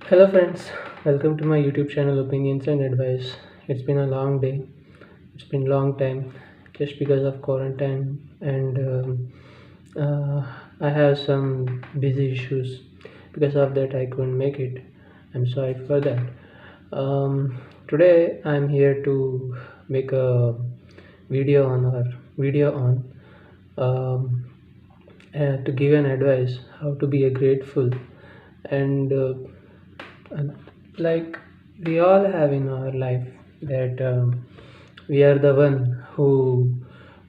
Hello friends, welcome to my YouTube channel Opinions and Advice. It's been a long day. It's been long time just because of quarantine and I have some busy issues. Because of that I couldn't make it. I'm sorry for that. Today I'm here to make a video on um, to give an advice how to be a grateful and like we all have in our life that we are the one who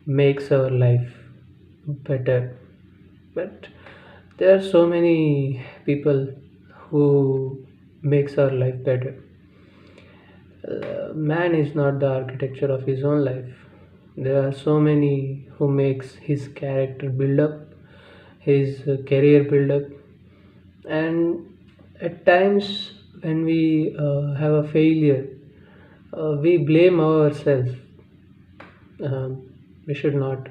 makes our life better, but there are so many people who makes our life better. Man is not the architecture of his own life. There are so many who makes his character build up, his career build up, and at times when we have a failure, we blame ourselves. We should not,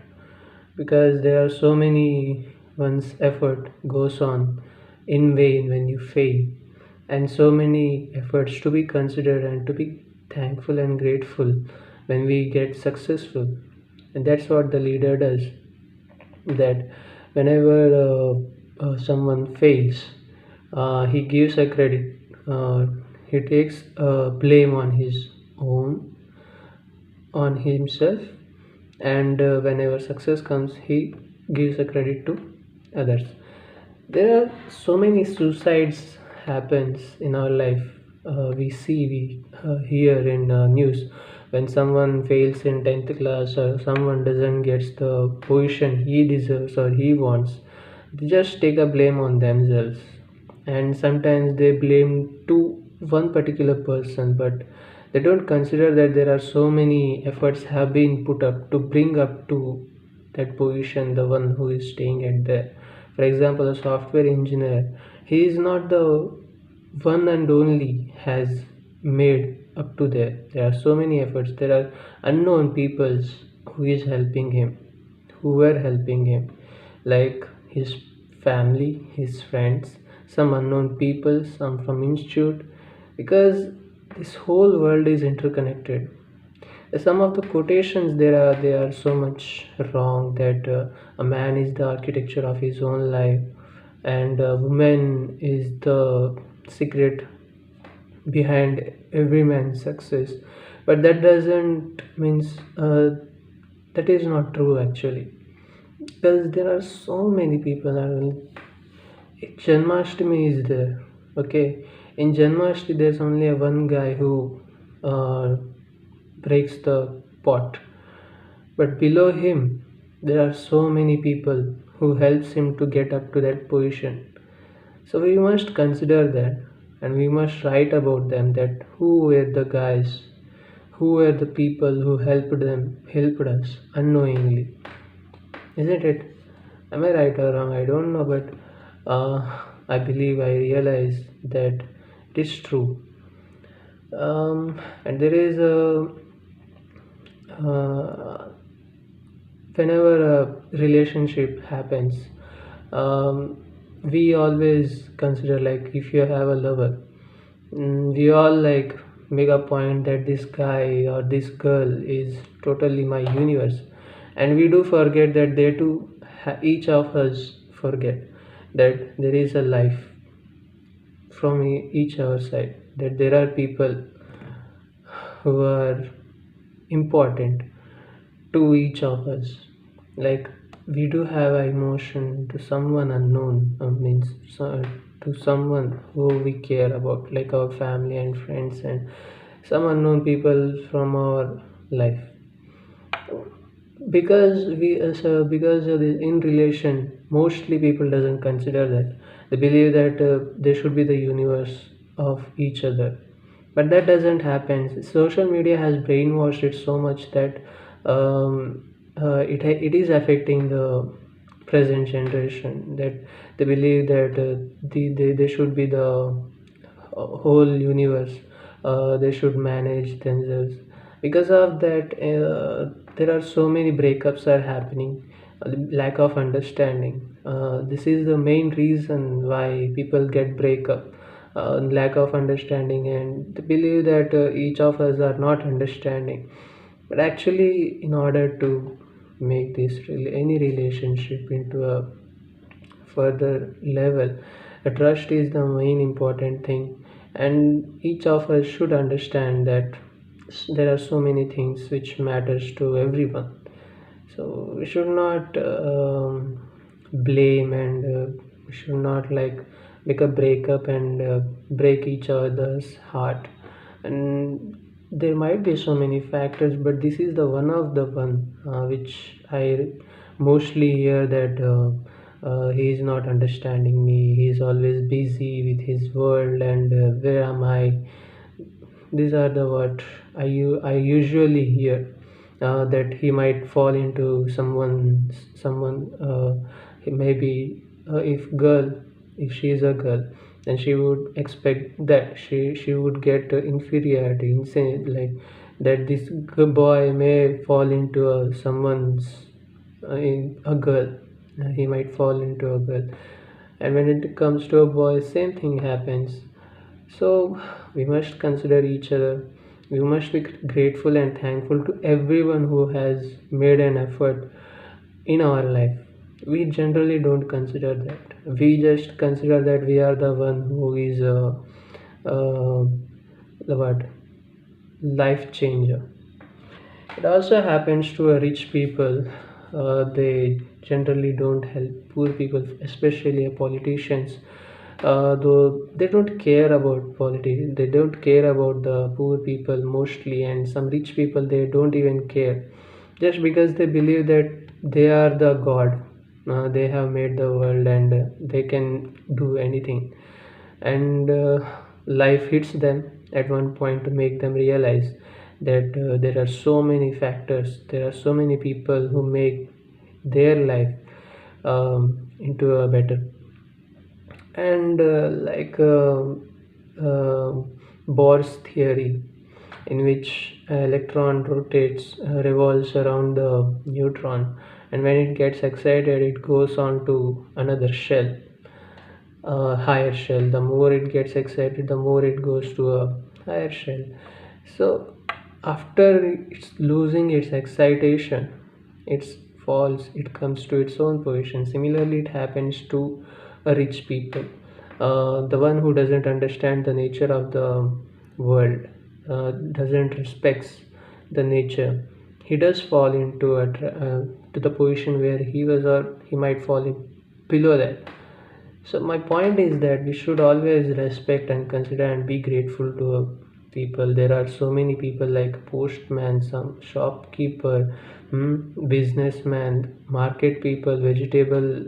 because there are so many one's effort goes on in vain when you fail, and so many efforts to be considered and to be thankful and grateful when we get successful. And that's what the leader does, that whenever someone fails, he gives a credit. He takes blame on his own, on himself, and whenever success comes, he gives a credit to others. There are so many suicides happens in our life. We hear in news when someone fails in 10th class or someone doesn't get the position he deserves or he wants. They just take a blame on themselves, and sometimes they blame to one particular person, but they don't consider that there are so many efforts have been put up to bring up to that position the one who is staying at there. For example, a software engineer, he is not the one and only has made up to there. There are so many efforts. There are unknown peoples who is helping him, who were helping him, like his family, his friends, some unknown people, some from institute, because this whole world is interconnected. Some of the quotations there are, they are so much wrong, that a man is the architecture of his own life, and a woman is the secret behind every man's success. But that doesn't means that is not true actually, because there are so many people are. Janmashtami is there. Okay, in Janmashtami there's only a one guy who uh, breaks the pot, but below him there are so many people who helps him to get up to that position. So we must consider that, and we must write about them, that who were the guys, who were the people who helped us unknowingly, isn't it? Am I right or wrong? I don't know, but I believe I realize that it is true. And there is a uh, whenever a relationship happens, um, we always consider, like, if you have a lover, we all like make a point that this guy or this girl is totally my universe, and we do forget that they too, each of us forget that there is a life from each our side, that there are people who are important to each of us. Like, we do have an emotion to someone unknown, means to someone who we care about, like our family and friends and some unknown people from our life. Because in relation, mostly people doesn't consider that. They believe that they should be the universe of each other, but that doesn't happen. Social media has brainwashed it so much that it is affecting the present generation, that they believe that they should be the whole universe. They should manage themselves. Because of that, there are so many breakups are happening, lack of understanding. This is the main reason why people get breakup. lack of understanding, and they believe that each of us are not understanding. But actually, in order to make any relationship into a further level, a trust is the main important thing, and each of us should understand that there are so many things which matters to everyone. So we should not blame, and we should not like make a breakup and break each other's heart. And there might be so many factors, but this is the one of the one which I mostly hear, that he is not understanding me, he is always busy with his world, and where am I. These are the what I usually hear, that he might fall into someone, maybe if she is a girl, then she would expect that she would get inferiority, insane, like that this boy may fall into a girl. He might fall into a girl, and when it comes to a boy, same thing happens. So we must consider each other. We must be grateful and thankful to everyone who has made an effort in our life. We generally don't consider that. We just consider that we are the one who is uh, the what life changer. It also happens to rich people. They generally don't help poor people, especially politicians. Though they don't care about politics, they don't care about the poor people mostly, and some rich people they don't even care, just because they believe that they are the god. They have made the world, and they can do anything, and life hits them at one point to make them realize that there are so many factors, there are so many people who make their life into a better. And uh, Bohr's theory, in which electron rotates, revolves around the neutron, and when it gets excited it goes on to another shell, higher shell. The more it gets excited, the more it goes to a higher shell. So after it's losing its excitation, it falls, it comes to its own position. Similarly, it happens to a rich people, the one who doesn't understand the nature of the world, doesn't respects the nature. He does fall into to the position where he was, or he might fall in below that. So my point is that we should always respect and consider and be grateful to people. There are so many people like postman, some shopkeeper, businessman, market people, vegetable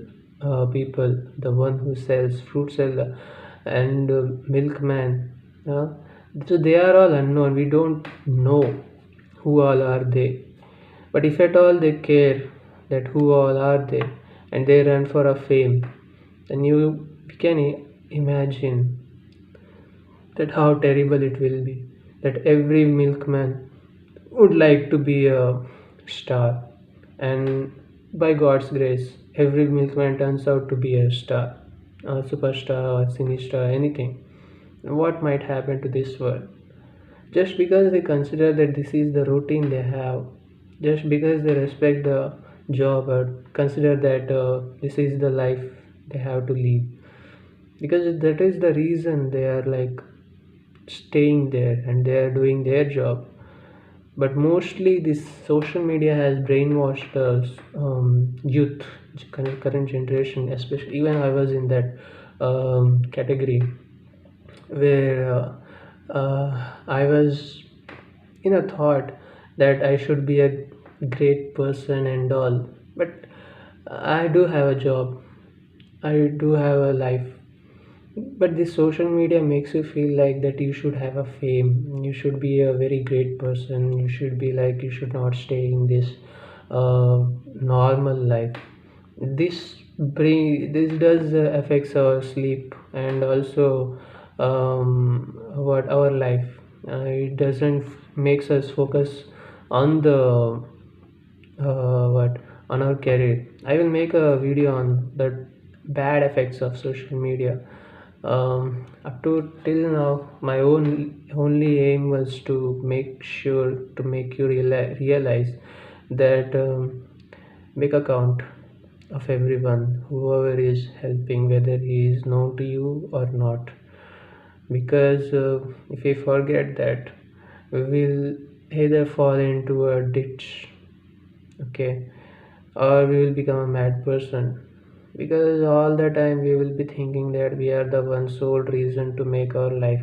people, the one who sells fruit seller, and milkman. Uh, so they are all unknown. We don't know who all are they. But if at all they care that who all are they, and they run for a fame, then you can imagine that how terrible it will be, that every milkman would like to be a star, and by God's grace every milkman turns out to be a star, a superstar or sinistar, anything. What might happen to this world, just because they consider that this is the routine they have, just because they respect the job or consider that this is the life they have to lead, because that is the reason they are like staying there and they are doing their job. But mostly this social media has brainwashed us, youth, current generation, especially. Even I was in that category, where I was in a thought that I should be a great person and all. But I do have a job, I do have a life. But this social media makes you feel like that you should have a fame, you should be a very great person, you should be like, you should not stay in this normal life. This does affects our sleep, and also what our life. It doesn't makes us focus on the what on our career. I will make a video on the bad effects of social media, Up to till now, my own only aim was to make you realize that make a count of everyone, whoever is helping, whether he is known to you or not. Because if we forget that, we will either fall into a ditch, okay, or we will become a mad person, because all the time we will be thinking that we are the one sole reason to make our life.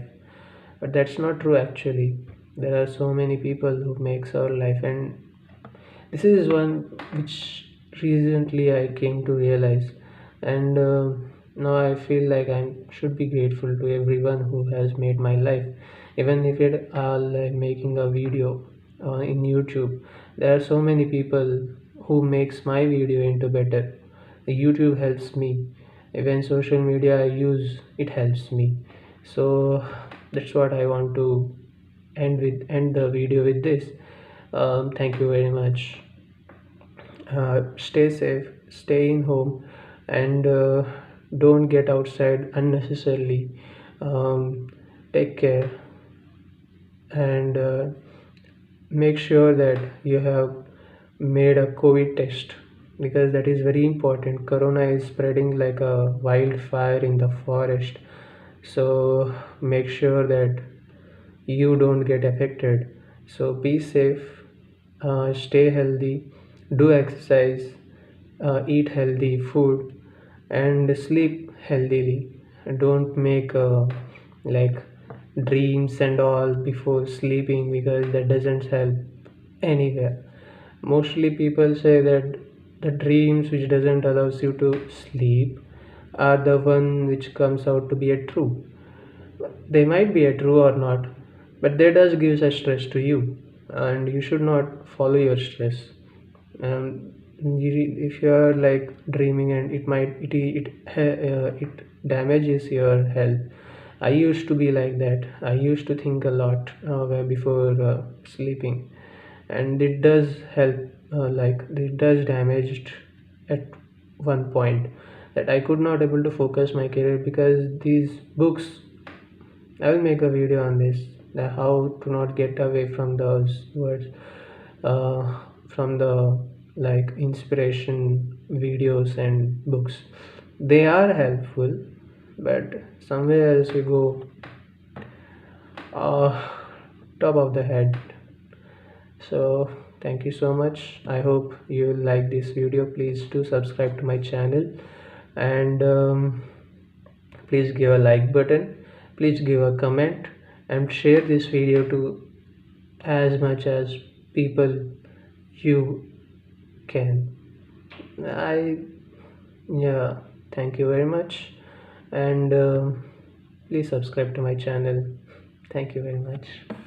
But that's not true actually. There are so many people who makes our life, and this is one which recently I came to realize. And now I feel like I should be grateful to everyone who has made my life, even if it are like making a video in YouTube. There are so many people who makes my video into better. YouTube helps me, even social media I use, it helps me. So that's what I want to end the video with this. Thank you very much. Stay safe, stay in home, and don't get outside unnecessarily. um, Take care, and make sure that you have made a COVID test, because that is very important. Corona is spreading like a wildfire in the forest, so make sure that you don't get affected. So be safe, stay healthy, do exercise, eat healthy food, and sleep healthily. Don't make like dreams and all before sleeping, because that doesn't help anywhere. Mostly people say that the dreams which doesn't allows you to sleep are the one which comes out to be a true. They might be a true or not, but they does gives a stress to you, and you should not follow your stress. If you are like dreaming, and it damages your health. I used to be like that. I used to think a lot before sleeping, and it does help. Like it does damaged at one point, that I could not able to focus my career because these books. I will make a video on this, how to not get away from those words, from the like inspiration videos and books. They are helpful, but somewhere else we go uh, top of the head. So thank you so much. I hope you will like this video. Please do subscribe to my channel, and please give a like button, please give a comment, and share this video to as much as people you can. I Yeah, thank you very much, and please subscribe to my channel. Thank you very much.